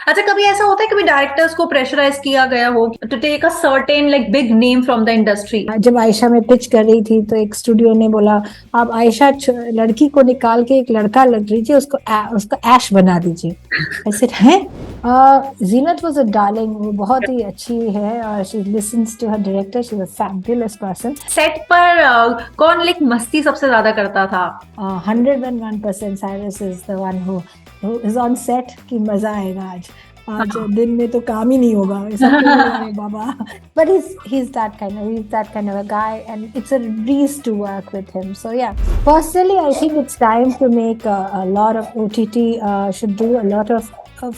अच्छा, कभी ऐसा होता है कभी डायरेक्टर्स को प्रेशराइज किया गया हो to take a certain like big name from the industry? जब आयशा में पिच कर रही थी तो एक स्टूडियो ने बोला, आप आयशा लड़की को निकाल के एक लड़का लग लीजिए, उसको ऐश बना दीजिए। ऐसे है। जीनत वाज अ डार्लिंग, वो बहुत ही अच्छी है और she listens to her director, she is a fabulous person. Set पर कौन लाइक मस्ती सबसे ज्यादा करता था? 101% Cyrus is the one who is on set की मजा आएगा आज। आज हाँ। दिन में तो काम ही नहीं होगा, सबको लगेगा अरे बाबा। But he's that kind of a guy, and it's a breeze to work with him. So yeah, personally, I think it's time to make a lot of OTT should do a lot of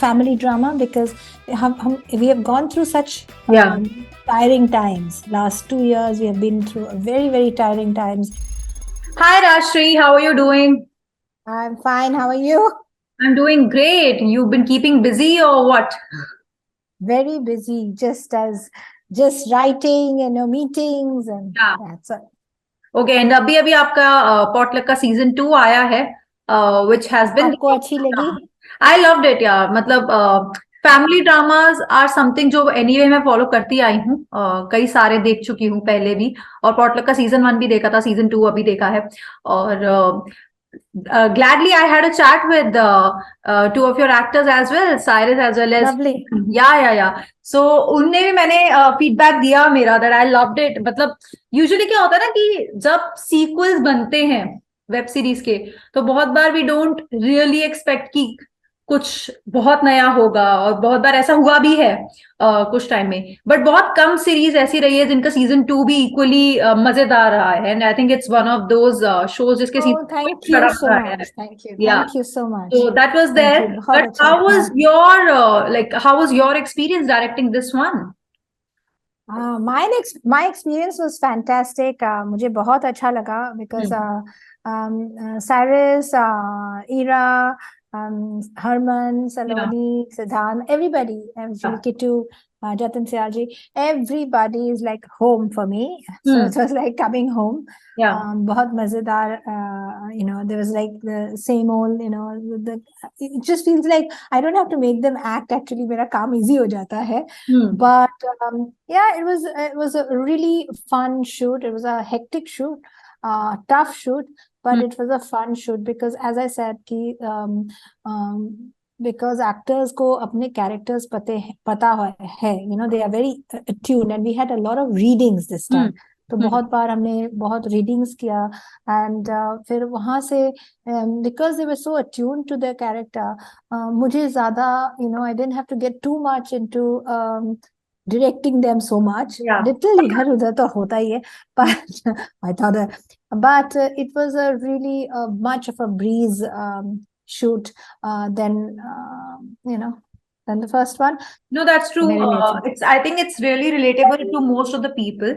family drama, because we have gone through such या tiring times. Last 2 years, we have been through a very, very tiring times. Hi Rajshri, how are you doing? I'm fine. How are you? I am doing great. You been keeping busy और what? Very busy, just writing and meetings, and या that's it. Okay. And अभी अभी आपका potluck का season 2 आया है, which has been, आपको अच्छी लगी? आई लव्ड इट यार। मतलब फैमिली ड्रामास आर समथिंग जो एनीवे मैं फॉलो करती आई हूँ। कई सारे देख चुकी हूँ पहले भी, और पॉटलक का सीजन 1 भी देखा था, सीजन 2 अभी देखा है। और gladly I had a chat with two of your actors as well, Cyrus as well as, Lovely. या सो उनने भी मैंने फीडबैक दिया मेरा दैट आई लव्ड इट। मतलब यूजुअली क्या होता है ना कि जब सीक्वल्स बनते हैं वेब सीरीज के, तो बहुत बार वी डोंट रियली एक्सपेक्ट कि कुछ बहुत नया होगा, और बहुत बार ऐसा हुआ भी है कुछ टाइम में। बट बहुत कम सीरीज ऐसी रही है जिनका सीजन 2 भी इक्वली मजेदार रहा है, and I think it's one of those shows जिसके Oh, सीजन thank you कड़क so रहा है। much. Thank you. या Thank you so much. so that was Thank there. you. बहुत But अच्छा। हाँ। how was your experience directing this one? My experience was fantastic. मुझे बहुत अच्छा लगा, because Hmm. Cyrus, Ira, Herman, Yeah. Saloni, Siddhant, everybody, Yeah. actually, Kittu, Jatin Siaji, everybody is like home for me. So Hmm. it was like coming home. Yeah. बहुत मजेदार, there was like the same old, it just feels like I don't have to make them act. Actually, मेरा काम easy हो जाता है. Hmm. But yeah, it was a really fun shoot. It was a hectic shoot, tough shoot, but Hmm. it was a fun shoot, because as I said कि because actors को अपने characters पता है, they are very attuned, and we had a lot of readings this Hmm. time. तो Hmm. बहुत बार हमने बहुत readings किया, and फिर वहां से because they were so attuned to their character, मुझे ज़्यादा, I didn't have to get too much into directing them so much. Yeah. Little इधर उधर तो होता ही है, Hmm. but I thought, but it was a really much of a breeze shoot than than the first one. No, that's true. मेरे लिए तो I think it's really relatable to most of the people.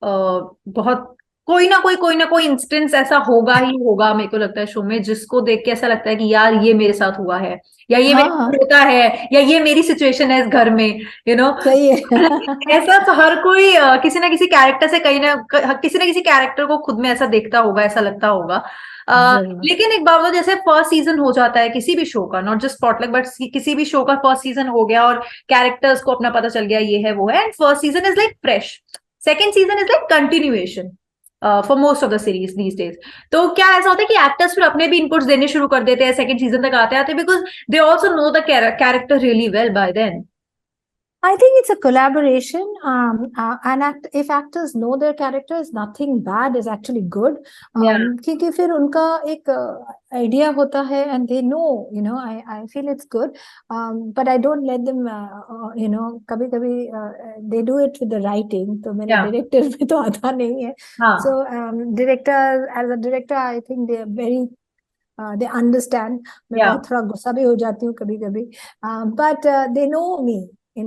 बहुत कोई ना कोई instance ऐसा होगा ही होगा, मेरे को लगता है शो में, जिसको देख के ऐसा लगता है कि यार ये मेरे साथ हुआ है, या ये मेरे हाँ, साथ होता है, या ये मेरी सिचुएशन है इस घर में, यू नो। सही है। ऐसा तो हर कोई किसी ना किसी कैरेक्टर से किसी ना किसी कैरेक्टर को खुद में ऐसा देखता होगा, ऐसा लगता होगा। जरूर। लेकिन एक बात, जैसे फर्स्ट सीजन हो जाता है किसी भी शो का, नॉट जस्ट स्पॉटलाइट बट किसी भी शो का फर्स्ट सीजन हो गया, और कैरेक्टर्स को अपना पता चल गया ये है वो है, and first season is like fresh, second season is like continuation for most of the series these days. तो क्या ऐसा होता है कि एक्टर्स फिर अपने भी इनपुट्स देने शुरू कर देते हैं सेकंड सीजन तक आते आते, because they also know the character really well by then? I think it's a collaboration. If actors know their characters, nothing bad is actually good. क्योंकि फिर उनका एक idea होता है, and they know, I feel it's good. But I don't let them, कभी-कभी they do it with the writing. तो मेरे या director में तो आता नहीं है. हाँ So as a director, I think they are very they understand. मैं या बहुत थोड़ा गुस्सा भी हो जाती हूँ कभी-कभी. But they know me. I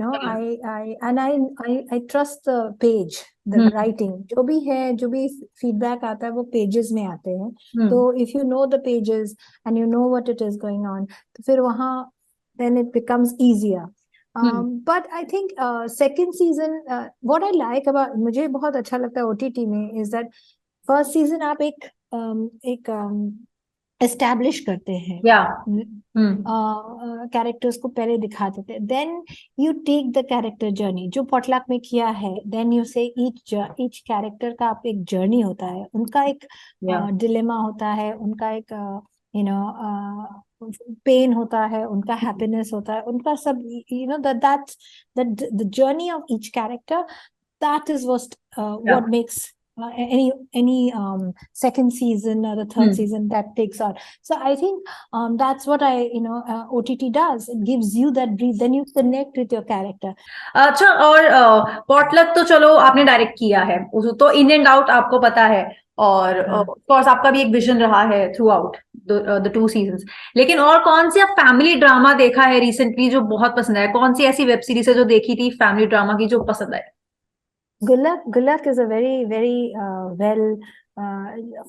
trust the page, the writing. जो भी है, जो भी feedback आता है, वो pages में आते हैं. तो if you know the pages and you know what it is going on, तो फिर वहाँ then it becomes easier. But I think second season, what I like about, मुझे बहुत अच्छा लगता है OTT में, is that first season आप एक एस्टैब्लिश करते हैं, कैरेक्टर्स को पहले दिखा देते हैं, then you take the character journey, जो पॉटलक में किया है, then you say each character का एक जर्नी होता है, उनका एक डिलेमा होता है, उनका एक यू नो पेन होता है, उनका हैप्पीनेस होता है, उनका सब, you know, that's the journey of each character, that is what makes any second season or the third season that takes on. So I think that's what OTT does. It gives you that brief, then you connect with your character. अच्छा, और potluck तो चलो आपने direct किया है, तो in and out आपको पता है, और ऑफ कोर्स आपका भी एक विजन रहा है थ्रू आउट द 2 सीजंस। लेकिन और कौन सी आप फैमिली ड्रामा देखा है रिसेंटली जो बहुत पसंद है? कौन सी ऐसी वेब सीरीज है जो देखी थी फैमिली ड्रामा की जो पसंद आई? Gulak is a very very well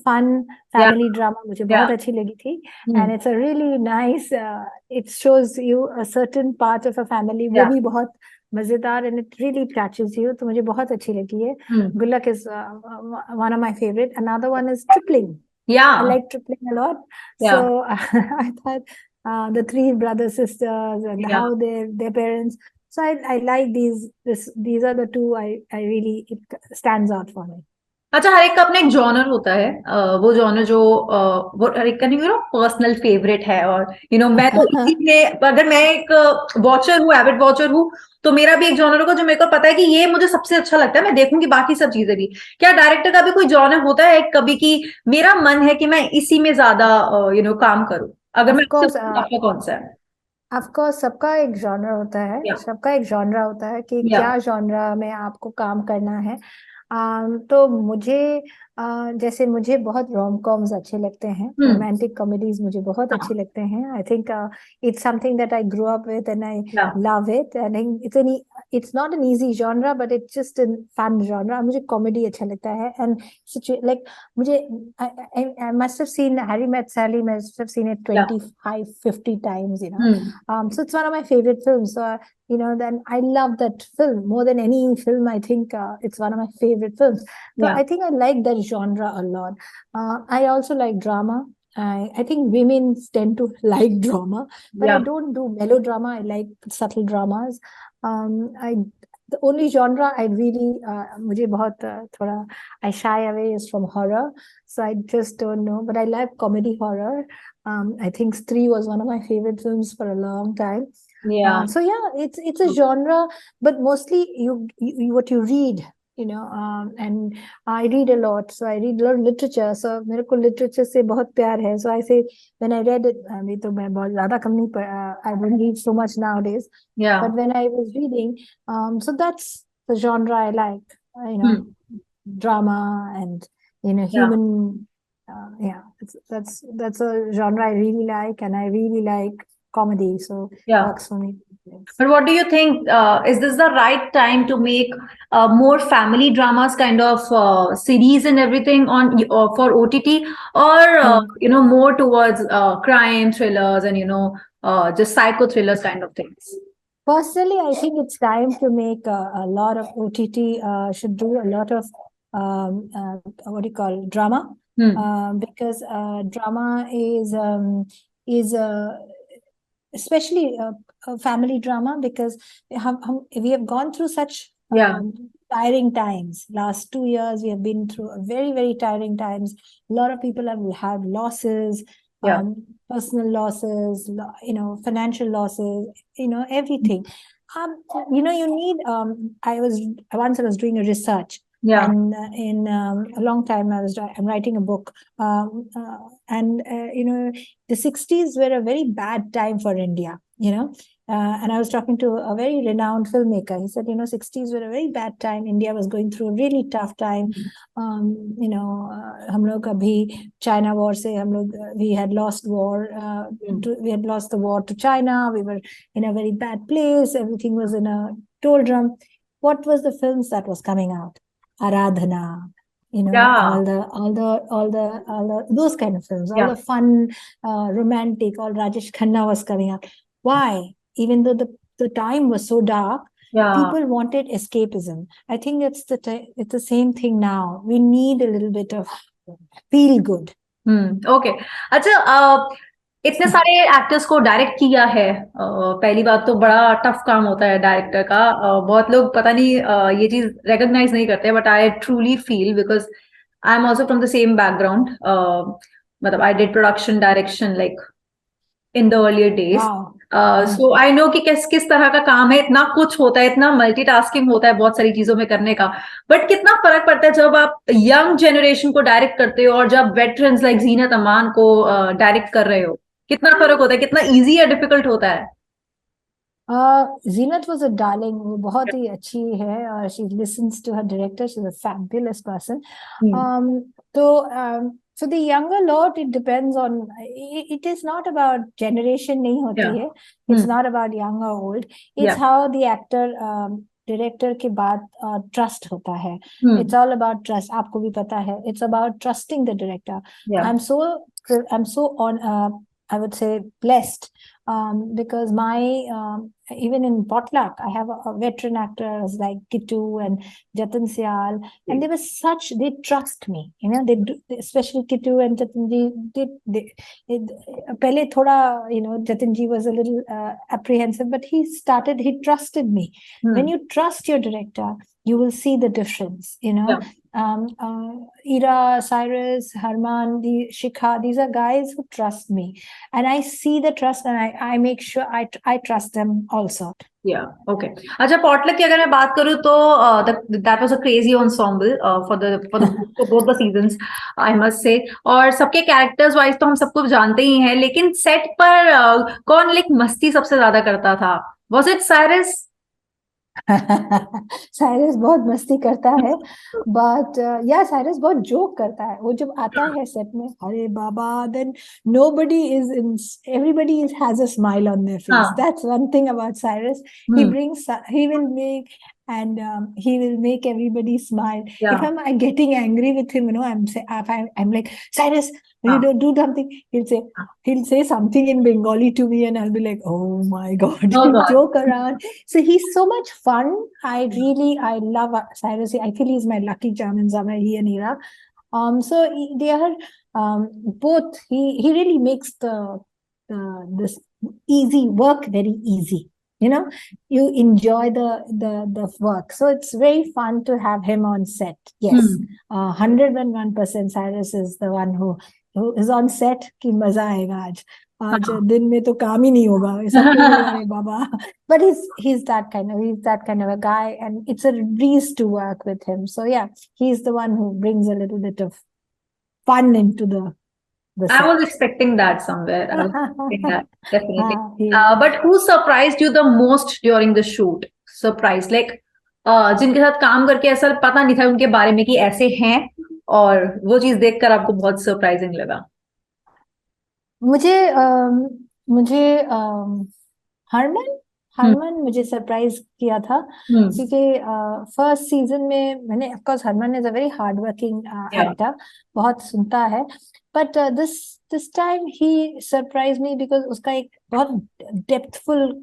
fun family drama, मुझे बहुत अच्छी लगी थी, and it's a really nice, it shows you a certain part of a family, वो भी बहुत मजेदार, and it really touches you, तो मुझे बहुत अच्छी लगी है। Gulak is one of my favorite. Another one is Tripling. I like Tripling a lot. So I thought the 3 brother sisters and how their parents. So I like these are the 2 I really, it stands out for me. अच्छा, हर एक का अपना एक genre होता है, वो genre जो वो हर एक का पर्सनल फेवरेट है, और मैं तो इसीलिए, अगर मैं एक वॉचर हूँ, एविड वॉचर हूँ, तो मेरा भी एक जॉनर होगा जो मेरे को पता है कि ये मुझे सबसे अच्छा लगता है, मैं देखूंगी बाकी सब चीजें भी। क्या डायरेक्टर का भी कोई जॉनर होता है कभी कि मेरा मन है कि मैं इसी में ज्यादा काम करूं? अगर मैं आपका कौन सा है? ऑफ कोर्स सबका एक जॉनर होता है, सबका एक जॉनरा होता है कि क्या जॉनरा में आपको काम करना है। तो मुझे जैसे मुझे बहुत रोम कॉम्स अच्छे लगते हैं, रोमांटिक कॉमेडीज मुझे बहुत अच्छे लगते हैं। I think it's something that I grow up with and I love it, and it's not an easy genre, but it's just a fun genre. मुझे कॉमेडी अच्छा लगता है, and like मुझे I must have seen Harry Met Sally, must have seen it 25-50 times, so it's one of my favorite films. So then I love that film more than any film. I think it's one of my favorite films. So I think I like that genre a lot. I also like drama. I think women tend to like drama, but I don't do melodrama. I like subtle dramas. The only genre I really मुझे बहुत थोड़ा I shy away is from horror, so I just don't know, but I like comedy horror. I think Stree was one of my favorite films for a long time. So it's a genre, but mostly you what you read, and I read a lot, so I read a lot of literature. So मेरे को literature से बहुत प्यार है. So I say when I read it, अभी तो मैं बहुत ज़्यादा कम नहीं I don't read so much nowadays. But when I was reading, so that's the genre I like, drama and human. That's a genre I really like, and I really like comedy. So works for me. But what do you think? Is this the right time to make more family dramas kind of series and everything on for OTT, or more towards crime thrillers and just psycho thrillers kind of things? Personally, I think it's time to make a lot of OTT should do a lot of what do you call drama, because drama is especially a family drama, because we have gone through such tiring times. Last 2 years we have been through a very very tiring times. A lot of people have had losses, personal losses, financial losses, everything. You need I was doing a research, and in a long time I'm writing a book, and the 60s were a very bad time for India, and I was talking to a very renowned filmmaker. He said 60s were a very bad time. India was going through a really tough time. हम लोग अभी China war से we had lost war, we had lost the war to China. We were in a very bad place. Everything was in a doldrum. What was the films that was coming out? Aradhana, all the those kind of films, all the fun, romantic, all Rajesh Khanna was coming out. Why? Even though the time was so dark, people wanted escapism. I think it's the same thing now. We need a little bit of feel good. Okay. अच्छा, इतने सारे actors को direct किया है, पहली बात तो बड़ा टफ काम होता है डायरेक्टर का। बहुत लोग पता नहीं ये चीज रिकॉग्नाइज नहीं करते, but I truly feel, because I am also from the same background. मतलब I did production direction like in the earlier days. वाह। सो आई नो कि किस किस तरह का काम है, इतना कुछ होता है, इतना मल्टीटास्किंग होता है बहुत सारी चीजों में करने का। बट कितना फर्क पड़ता है जब आप यंग जनरेशन को डायरेक्ट करते हो और जब वेटरन्स लाइक जीनत अमान को डायरेक्ट कर रहे हो, कितना फर्क होता है, कितना इजी या डिफिकल्ट होता है? जीनत वाज अ डार्लिंग, वो बहुत ही अच्छी है और she listens to her director, she is a fabulous person. Hmm. तो for the younger lot it depends on, it is not about generation, नहीं या। होती है, it's hmm. not about young or old, या। it's how the actor director के बाद trust होता है। Hmm. It's all about trust, आपको भी पता है, it's about trusting the director. Yeah. I am so on I would say blessed, because my even in Potluck, I have veteran actors like Kittu and Jatan Sial, and they were such, they trust me, you know, especially Kittu and Jatan ji, pehle thoda, you know, Jatan ji was a little apprehensive, but he trusted me. When you trust your director, you will see the difference, you know. या। Ira, Cyrus, Harman, Shikha, these are guys who trust me, and I see the trust, and I make sure I trust them also. या। Okay. अच्छा, potluck की अगर मैं बात करूँ तो that was a crazy ensemble for both the seasons, I must say. और सबके कैरेक्टर्स वाइज तो हम सबको जानते ही हैं, लेकिन सेट पर कौन लाइक मस्ती सबसे ज्यादा करता था? Was it Cyrus? साइरस बहुत मस्ती करता है, बट या साइरस बहुत जोक करता है। वो जब आता है सेट में, अरे बाबा, then nobody is in, everybody has a smile on their face. हाँ। That's one thing about Cyrus. Hmm. He will make, and he will make everybody smile. या। If I'm getting angry with him, you know, I'm like, Cyrus, you हाँ। don't do something. He'll say something in Bengali to me, and I'll be like, oh my God, no he'll God. joke around. So he's so much fun. I love Cyrus. I feel he's my lucky charm in summer, he and Ira. So they are both. He really makes this easy work very easy. You know, you enjoy the work. So it's very fun to have him on set. Yes, 101% Cyrus is the one who is on set. कि मजा आएगा आज, आज दिन में तो काम ही नहीं होगा, सबको लगेगा अरे बाबा। But he's that kind of a guy, and it's a breeze to work with him. So yeah, he's the one who brings a little bit of fun into the I set. was expecting that somewhere. I was expecting that, definitely. हाँ, he- But who surprised you the most during the shoot? Surprise, like जिनके साथ काम करके ऐसा पता नहीं था उनके बारे में कि ऐसे हैं, और वो चीज देखकर आपको बहुत सरप्राइजिंग लगा? मुझे मुझे हरमन हम्म। हरमन मुझे सरप्राइज किया था, हम्म। क्योंकि फर्स्ट सीजन में मैंने, of course Harman is a very hard working Yeah. Actor, बहुत सुनता है, but this time he surprise me because उसका एक बहुत डेप्थफुल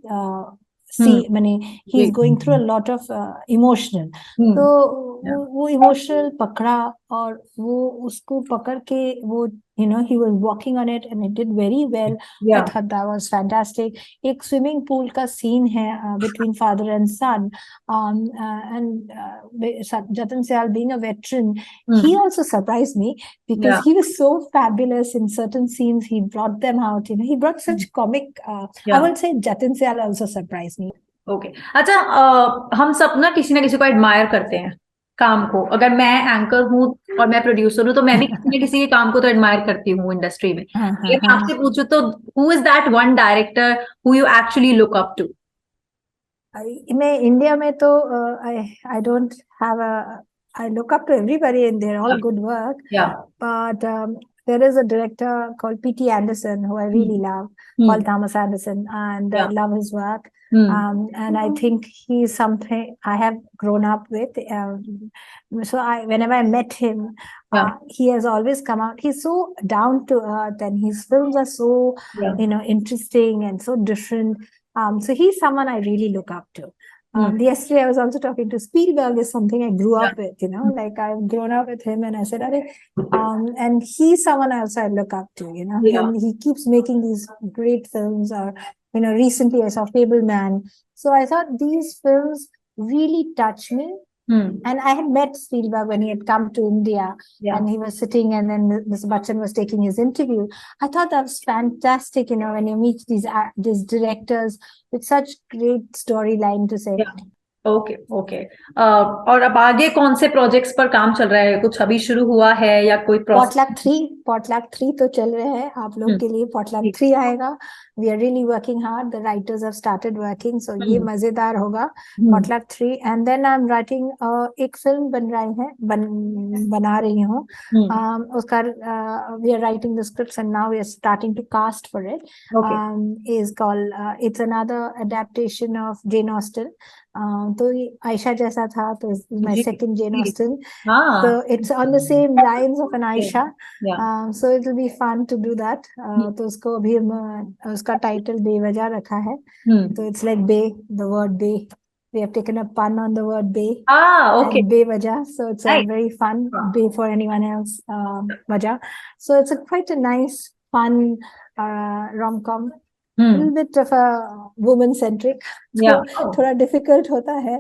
सी, मैंने ही इज जी। Going through a lot of emotional, तो Yeah. वो इमोशनल पकड़ा, और वो उसको पकड़ के वो, you know, he was walking on it and it did very well. I Yeah. thought that was fantastic. एक स्विमिंग पूल का सीन है between father and son, and Jatan Sial being a veteran, he also surprised me because Yeah. he was so fabulous in certain scenes. He brought them out, you know, he brought such comic, I Yeah. would say Jatan Sial also surprised me. Okay. अच्छा, हम सब ना किसी को admire करते हैं काम को। अगर मैं एंकर हूँ और मैं प्रोड्यूसर हूँ, तो मैं भी किसी न किसी के काम को तो एडमायर करती हूँ इंडस्ट्री में। हाँ हाँ अगर मैं हाँ आपसे पूछूं तो who is that one director who you actually look up to? मैं इंडिया में तो I don't have I look up to everybody and they're all good work, या। but there is a director called P.T. Anderson who I really love, Paul Thomas Anderson, and I या। love his work. And I think he's something I have grown up with. So whenever I met him, या। he has always come out. He's so down to earth, and his films are so, या। you know, interesting and so different. So he's someone I really look up to. Yesterday I was also talking to Spielberg. Is something I grew up with, like I've grown up with him, and I said, and he's someone else I look up to, and he keeps making these great films. Or recently I saw Fableman. So I thought these films really touch me. And I had met Spielberg when he had come to India, and he was sitting, and then Mr. Bachchan was taking his interview. I thought that was fantastic, when you meet these directors with such great storyline to say. Okay okay और अब आगे कौन से projects पर काम चल रहा है? कुछ अभी शुरू हुआ है या कोई Potluck 3 तो चल रहे हैं आप लोग के लिए. Potluck 3 आएगा. We are really working hard. The writers have started working, so ये मजेदार होगा. Potluck 3, and then I'm writing एक फिल्म बना रही हूँ. उसका we are writing the scripts, and now we are starting to cast for it. Is called it's another adaptation of Jane Austen. तो Aisha जैसा था, तो my second Jane Austen. So it's on the same lines of an Aisha. So it will be fun to do that. तो उसको अभी उसका title बेवजह रखा है. So it's like bay, the word bay. We have taken a pun on the word bay. And बेवजह. So it's a very fun bay for anyone else. वजह. So it's quite a nice, fun rom-com. A little bit of a woman-centric. थोड़ा difficult होता है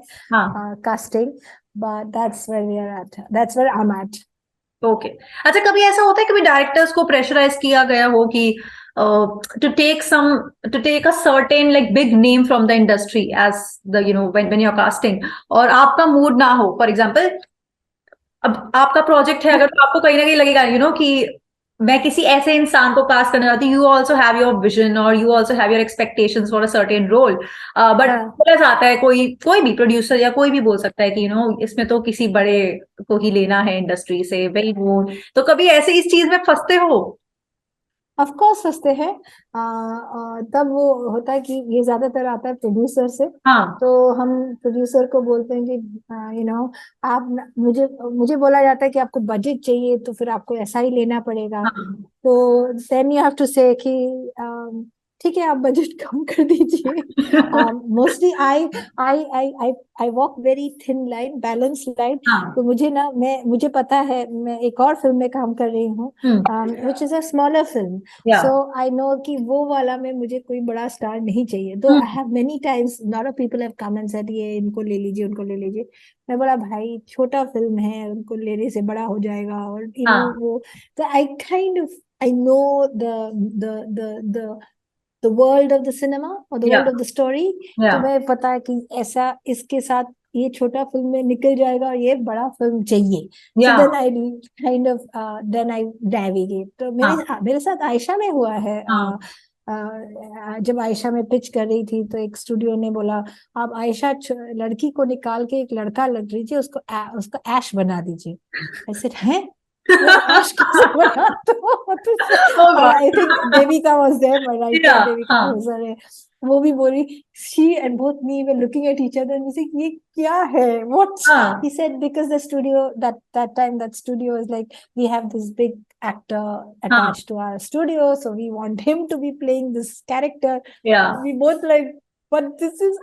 casting, but that's where we are at. That's where I'm at. Okay. अच्छा, कभी ऐसा होता है कि डायरेक्टर्स को प्रेशराइज किया गया हो कि to take a certain like big name from the industry as the when you're casting, और आपका मूड ना हो? फॉर एग्जाम्पल, अब आपका प्रोजेक्ट है, अगर तो आपको कहीं ना कहीं लगेगा कि मैं किसी ऐसे इंसान को कास्ट करना चाहती हूँ, you also have your vision और you also have your expectations for a certain role, but बोला जाता है, कोई भी प्रोड्यूसर या कोई भी बोल सकता है कि इसमें तो किसी बड़े को ही लेना है इंडस्ट्री से, वेल नोन. तो कभी ऐसे इस चीज में फंसते हो? ऑफ कोर्स फंसते हैं. तब वो होता है कि ये ज्यादातर आता है प्रोड्यूसर से. तो हम प्रोड्यूसर को बोलते हैं कि आप मुझे बोला जाता है कि आपको बजट चाहिए, तो फिर आपको ऐसा ही लेना पड़ेगा. तो देन यू हैव टू से कि ठीक है, आप बजट कम कर दीजिए. Mostly I walk very thin line, balance line. तो मुझे पता है, मैं एक और फिल्म में काम कर रही हूँ, which is a smaller film. So I know कि वो वाला में मुझे कोई बड़ा स्टार नहीं चाहिए. तो I have many times lot of people have come and said ये इनको ले लीजिए, उनको ले लीजिए. मैं बोला भाई, छोटा फिल्म है, उनको लेने से बड़ा हो जाएगा. और वो तो I kind of I know the world of the cinema or the world of the story. तो मैं पता है कि ऐसा इसके साथ ये छोटा फिल्म में निकल जाएगा और ये बड़ा फिल्म चाहिए. So then I kind of then I navigate. तो मेरे साथ आयशा में हुआ है. जब आयशा में पिच कर रही थी, तो एक स्टूडियो ने बोला, आप आयशा लड़की को निकाल के एक लड़का लग लीजिए, उसको ऐश बना दीजिए. I said, हैं? ऐश कैसे बना? तो I think Devika was there, my writer Devika was there. वो भी बोली, she and both me were looking at each other and we said, ये क्या है? What? He said, because the studio that time, that studio is like, we have this big actor attached to our studio, so we want him to be playing this character. We both like, but this is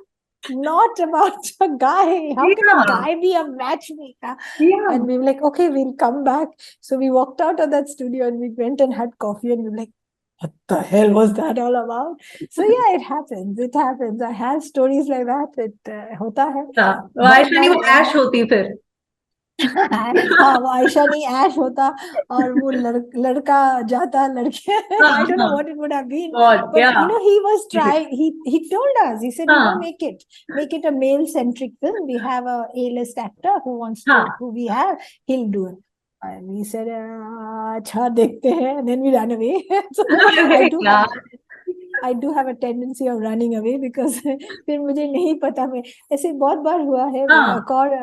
not about a guy. How can a guy be a matchmaker? And we were like, okay, we'll come back. So we walked out of that studio and we went and had coffee, and we were like, what the hell was that all about? So yeah, it happens. I have stories like that. It होता है. आयशा नहीं, वो ऐश होती फिर. हाँ, वो आयशा नहीं, ऐश होता, और वो लड़का जाता लड़के. I don't know what it would have been, but he was trying. He told us, he said, make it a male centric film. We have a A-list actor who we have, he'll do it. And we said, अच्छा देखते हैं, and then we ran away. So I do have a tendency of running away because फिर मुझे नहीं पता. मैं ऐसे बहुत बार हुआ है. एक और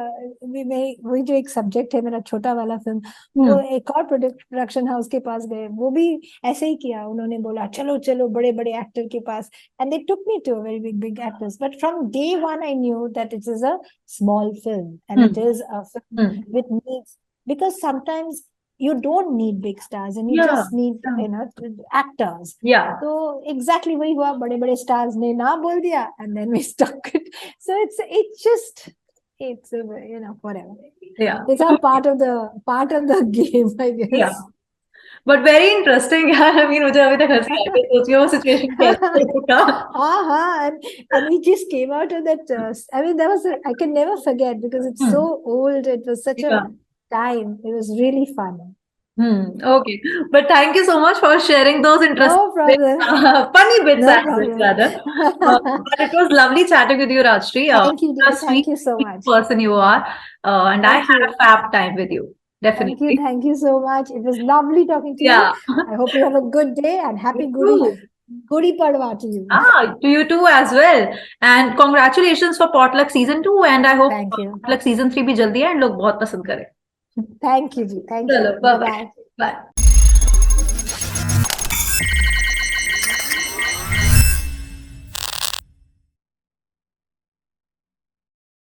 वही जो एक सब्जेक्ट है मेरा छोटा वाला फिल्म, वो एक और प्रोडक्शन हाउस के पास गए, वो भी ऐसे ही किया. उन्होंने बोला चलो बड़े बड़े एक्टर के पास, and they took me to a very big actors. But from day one I knew that it is a small film, and it is a film with needs, because sometimes you don't need big stars and you just need actors. So exactly वही हुआ, बड़े बड़े stars ने ना बोल दिया, and then we stuck it. So So it's just whatever. Yeah. It's all part of the game, I guess. Yeah. But very interesting यार. I mean मुझे अभी तक हंसी आ रही है सोच के वो situation कैसे होगा. And we just came out of that. I mean, I can never forget because it's so old. It was such a time. It was really fun. Okay. But thank you so much for sharing those interesting No problem. funny bits No as well, problem. rather. But it was lovely chatting with you, Rajshree. Thank you, dear. A sweet, Thank you so sweet much. person you are. And I Thank had a you. fab time with you. Definitely. Thank you so much. It was lovely talking to Yeah. you. I hope you have a good day and happy You too. Gudi Padwa to you. To you too as well. And congratulations for Potluck season 2. And I hope Thank you. Potluck season 3 भी जल्दी है and लोग बहुत पसंद करें. Thank you, ji. Thank you. चलो, bye Bye-bye. bye.